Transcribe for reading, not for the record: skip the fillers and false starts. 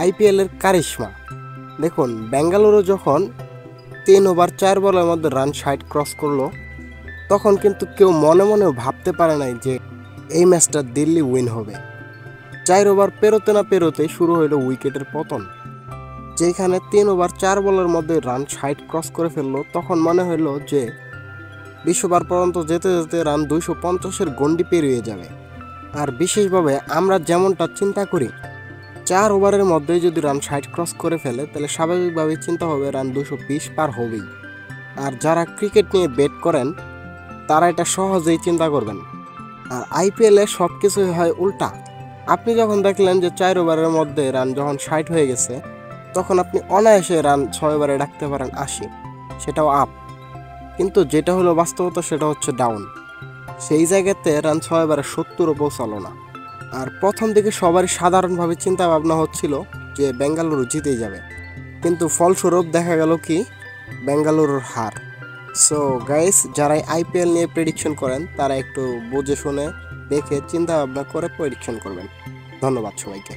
আইপিএলের কারিশমা। দেখুন, বেঙ্গালুরু যখন 3 ওভার 4 বলের মধ্যে রান 60 ক্রস করলো, তখন কিন্তু কেউ মনে মনেও ভাবতে পারে নাই যে এই ম্যাচটা দিল্লি উইন হবে। 4 ওভার পেরোতে না পেরোতে শুরু হলো উইকেটের পতন। যেখানে 3 ওভার 4 বলের মধ্যে রান 60 ক্রস করে ফেললো, তখন মনে হলো যে 20 ওভার পর্যন্ত যেতে যেতে রান 250-এর গণ্ডি পেরিয়ে যাবে। আর বিশেষভাবে আমরা যেমনটা চিন্তা করি, 4 ওভারের মধ্যেই যদি রান 60 ক্রস করে ফেলে, তাহলে স্বাভাবিকভাবেই চিন্তা হবে রান 220 পার হবেই। আর যারা ক্রিকেট নিয়ে বেট করেন, তারা এটা সহজেই চিন্তা করবেন। আর আইপিএলে সব কিছুই হয় উল্টা। আপনি যখন দেখলেন যে 4 ওভারের মধ্যে রান যখন 60 হয়ে গেছে, তখন আপনি অনায়াসে রান 6 ওভারে রাখতে পারেন 80, সেটাও আপ। কিন্তু যেটা হলো বাস্তবতা, সেটা হচ্ছে ডাউন। সেই জায়গাতে রান 6 ওভারে 70ও পৌঁছালো না। আর প্রথম দিকে সবারই সাধারণভাবে চিন্তা ভাবনা হচ্ছিল যে বেঙ্গালুরু জিতেই যাবে, কিন্তু ফলস্বরূপ দেখা গেল কি বেঙ্গালুরুর হার। সো গাইস, যারাই আইপিএল নিয়ে প্রেডিকশন করেন, তারা একটু বুঝে শুনে দেখে চিন্তা ভাবনা করে প্রেডিকশন করবেন। ধন্যবাদ সবাইকে।